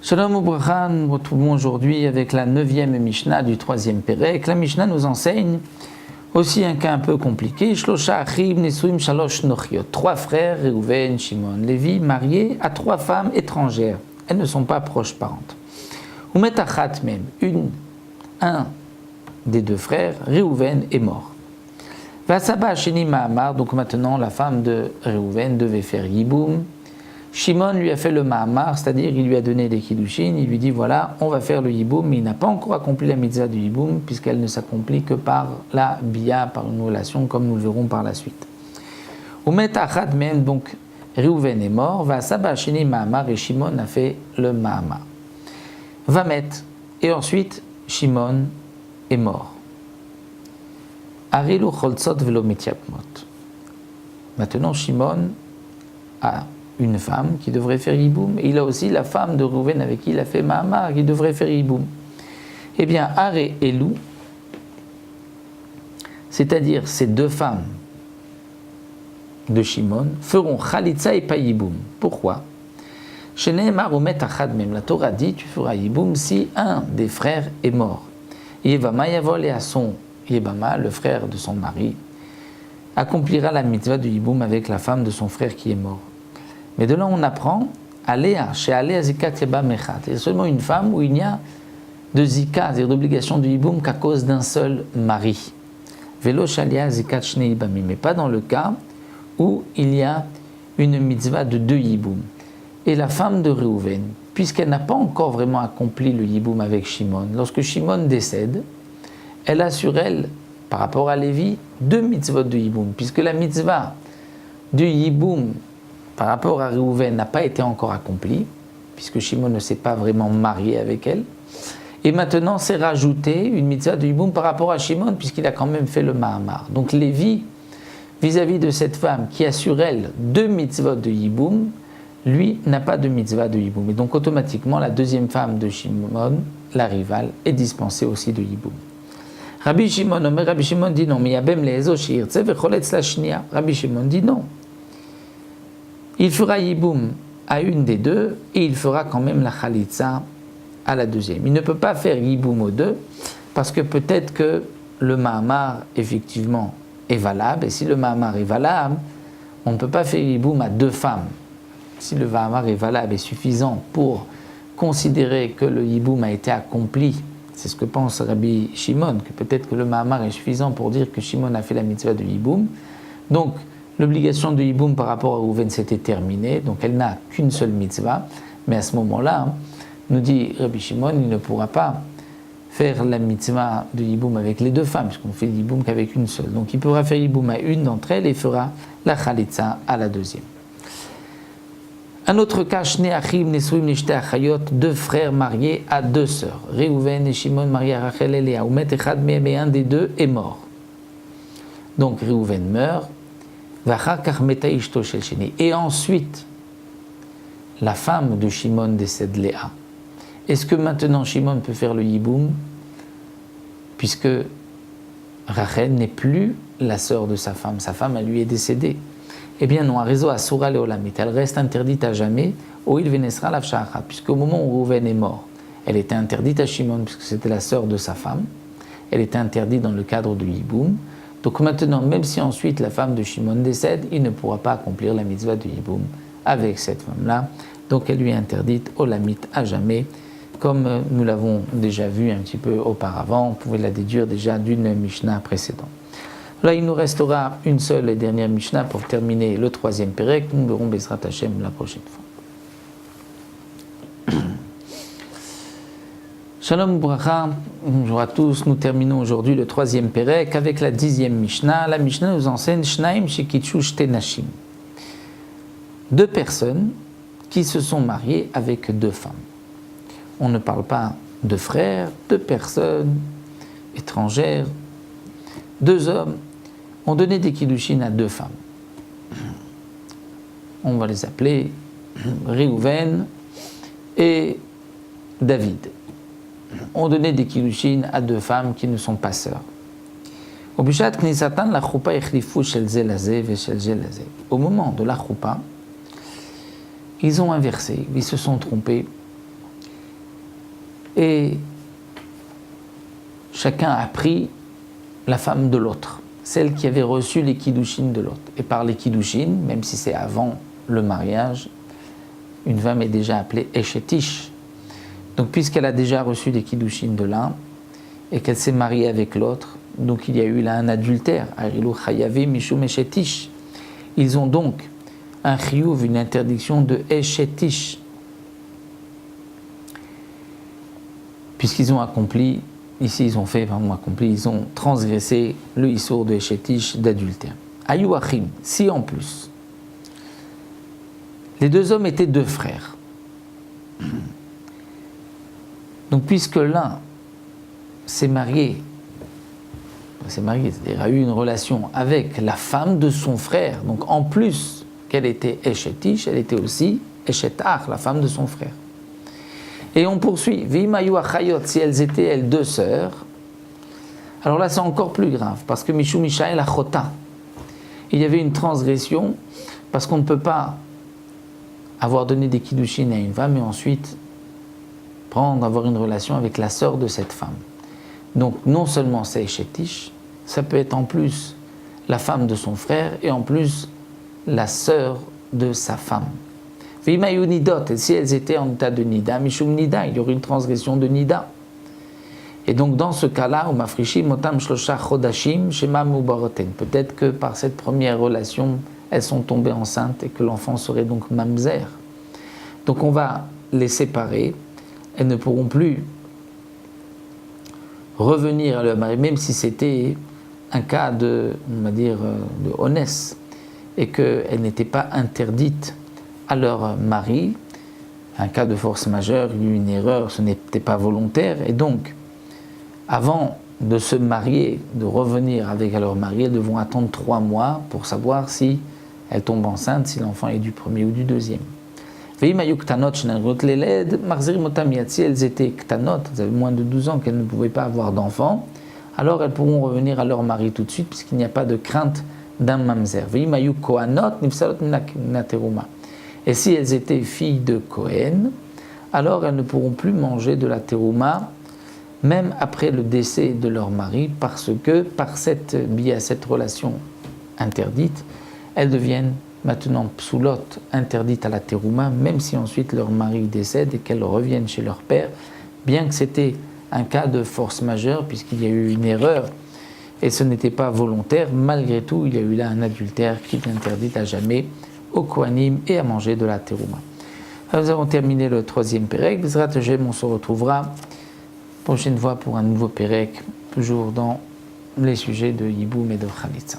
Shalom Ubracha, nous nous retrouvons aujourd'hui avec la 9e Mishnah du 3e Pérek. La Mishnah nous enseigne aussi un cas un peu compliqué. Shlosha achim nesuim shalosh nochiot. 3 frères, Reuven, Shimon, Lévi, mariés à 3 femmes étrangères. Elles ne sont pas proches parentes. Umet achat mem, un des 2 frères, Reuven, est mort. Vasaba sheni ma'amar, donc maintenant la femme de Reuven devait faire yiboum. Shimon lui a fait le ma'amar, c'est-à-dire il lui a donné des kiddushin, il lui dit voilà, on va faire le yiboum, mais il n'a pas encore accompli la mitzvah du yiboum, puisqu'elle ne s'accomplit que par la bia, par une relation, comme nous le verrons par la suite. Umet achad même, donc Reuven est mort, va saba sheni ma'amar, et Shimon a fait le ma'amar. Vamet, et ensuite Shimon est mort. Arilu cholzot velo metiapmot. Maintenant Shimon a une femme qui devrait faire yiboum, et il a aussi la femme de Reuven avec qui il a fait ma'amar qui devrait faire yiboum. Eh bien, Are et Lou, c'est-à-dire ces 2 femmes de Shimon, feront chalitza et pas yiboum. Pourquoi? Sheneemar umet achad mem, la Torah dit tu feras yiboum si un des frères est mort. Yevama yavol, et à son Yebama, le frère de son mari, accomplira la mitzvah du yiboum avec la femme de son frère qui est mort. Mais de là, on apprend, Aléa, chez Aléa Zikat Yeba Mechat. Il y a seulement une femme où il n'y a de Zika, c'est-à-dire d'obligation du Yiboum qu'à cause d'un seul mari. Velo Shalia Zikat Shnei Yibami, mais pas dans le cas où il y a une mitzvah de 2 Yiboum. Et la femme de Reuven, puisqu'elle n'a pas encore vraiment accompli le Yiboum avec Shimon, lorsque Shimon décède, elle a sur elle, par rapport à Lévi, 2 mitzvot de Yiboum, puisque la mitzvah du Yiboum par rapport à Reuven n'a pas été encore accompli, puisque Shimon ne s'est pas vraiment marié avec elle. Et maintenant, c'est rajouté une mitzvah de yiboum par rapport à Shimon, puisqu'il a quand même fait le ma'amar. Donc Lévi, vis-à-vis de cette femme qui a sur elle 2 mitzvot de yiboum, lui n'a pas de mitzvah de yiboum. Et donc automatiquement, la deuxième femme de Shimon, la rivale, est dispensée aussi de yiboum. Rabbi Shimon dit non, mais yabem le'ezo she'irtze vecholetz la shnia. Rabbi Shimon dit non. Il fera yiboum à une des 2 et il fera quand même la chalitza à la deuxième. Il ne peut pas faire yiboum aux 2 parce que peut-être que le ma'amar effectivement est valable, et si le ma'amar est valable, on ne peut pas faire yiboum à 2 femmes. Si le ma'amar est valable et suffisant pour considérer que le yiboum a été accompli, c'est ce que pense Rabbi Shimon, que peut-être que le ma'amar est suffisant pour dire que Shimon a fait la mitzvah de yiboum. Donc l'obligation de yiboum par rapport à Reuven s'était terminée, donc elle n'a qu'une seule mitzvah, mais à ce moment-là, nous dit Rabbi Shimon, il ne pourra pas faire la mitzvah de yiboum avec les 2 femmes, puisqu'on fait yiboum qu'avec une seule. Donc il pourra faire yiboum à une d'entre elles et fera la chalitza à la deuxième. Un autre cas, Shnei achim nesuim nishte achayot, 2 frères mariés à 2 sœurs. Reuven et Shimon mariés à Rachel et Léa. Umet echad mehem, et un des 2 est mort. Donc Reuven meurt. Et ensuite, la femme de Shimon décède, Léa. Est-ce que maintenant Shimon peut faire le yiboum, puisque Rachel n'est plus la sœur de sa femme elle lui est décédée? Eh bien non, Arizo Asura Leolamit, elle reste interdite à jamais, Oil Venesra Lavsha'achat, puisqu'au moment où Reuven est mort, elle était interdite à Shimon, puisque c'était la sœur de sa femme, elle était interdite dans le cadre du yiboum. Donc maintenant, même si ensuite la femme de Shimon décède, il ne pourra pas accomplir la mitzvah du yiboum avec cette femme-là. Donc elle lui est interdite olamite à jamais, comme nous l'avons déjà vu un petit peu auparavant. On pouvait la déduire déjà d'une Mishnah précédente. Là, il nous restera une seule et dernière Mishnah pour terminer le 3e Pérek. Nous verrons Bezrat Hashem la prochaine fois. Shalom Bracha, bonjour à tous. Nous terminons aujourd'hui le 3e Pérek avec la 10e Mishnah. La Mishnah nous enseigne Shnaim Shekitshu Shte Nashim. 2 personnes qui se sont mariées avec 2 femmes. On ne parle pas de frères, 2 personnes étrangères, 2 hommes ont donné des kiddushin à 2 femmes. On va les appeler Reuven et David. Ont donné des kiddushin à 2 femmes qui ne sont pas sœurs. Au moment de la choupa, ils ont inversé, ils se sont trompés. Et chacun a pris la femme de l'autre, celle qui avait reçu les kiddushin de l'autre. Et par les kiddushin, même si c'est avant le mariage, une femme est déjà appelée Eshetish. Donc puisqu'elle a déjà reçu les kiddushin de l'un et qu'elle s'est mariée avec l'autre, donc il y a eu là un adultère. Arilu chayavi mishum Eshetish. Ils ont donc un chiyuv, une interdiction de Eshetish. Puisqu'ils ont accompli, ici ils ont fait, ils ont transgressé le issour de Eshetish d'adultère. Ayu achim, si en plus, les deux hommes étaient deux frères. Donc puisque l'un s'est marié, c'est-à-dire a eu une relation avec la femme de son frère, donc en plus qu'elle était Eshetish, elle était aussi Eshetach, la femme de son frère. Et on poursuit, Vimayu achayot, si elles étaient, elles, deux sœurs, alors là c'est encore plus grave, parce que Mishum Mishael achota, il y avait une transgression, parce qu'on ne peut pas avoir donné des kiddushin à une femme et ensuite avoir une relation avec la sœur de cette femme. Donc non seulement c'est Eshetish, ça peut être en plus la femme de son frère et en plus la sœur de sa femme. Vimayu nidot, et si elles étaient en état de nida, mishum nida, il y aurait une transgression de nida. Et donc dans ce cas-là, motam shlosha chodashim shema mubaroten. Peut-être que par cette première relation, elles sont tombées enceintes et que l'enfant serait donc mamzer. Donc on va les séparer. Elles ne pourront plus revenir à leur mari, même si c'était un cas de, on va dire, de onès, et qu'elles n'étaient pas interdites à leur mari. Un cas de force majeure, il y a eu une erreur, ce n'était pas volontaire, et donc, avant de se marier, de revenir avec leur mari, elles devront attendre 3 mois pour savoir si elles tombent enceintes, si l'enfant est du premier ou du deuxième. Si elles étaient ktanot, elles avaient moins de 12 ans, qu'elles ne pouvaient pas avoir d'enfants, alors elles pourront revenir à leur mari tout de suite, puisqu'il n'y a pas de crainte d'un mamzer. Et si elles étaient filles de Kohen, alors elles ne pourront plus manger de la terouma, même après le décès de leur mari, parce que par cette relation interdite, elles deviennent maintenant psoulot, interdites à la terouma, même si ensuite leur mari décède et qu'elles reviennent chez leur père, bien que c'était un cas de force majeure, puisqu'il y a eu une erreur, et ce n'était pas volontaire, malgré tout, il y a eu là un adultère qui est interdit à jamais au Kohanim et à manger de la terouma. Alors, nous avons terminé le 3e Pérec. Bezrat Hashem, on se retrouvera prochaine fois pour un nouveau Pérec, toujours dans les sujets de Yiboum et de Khalitsa.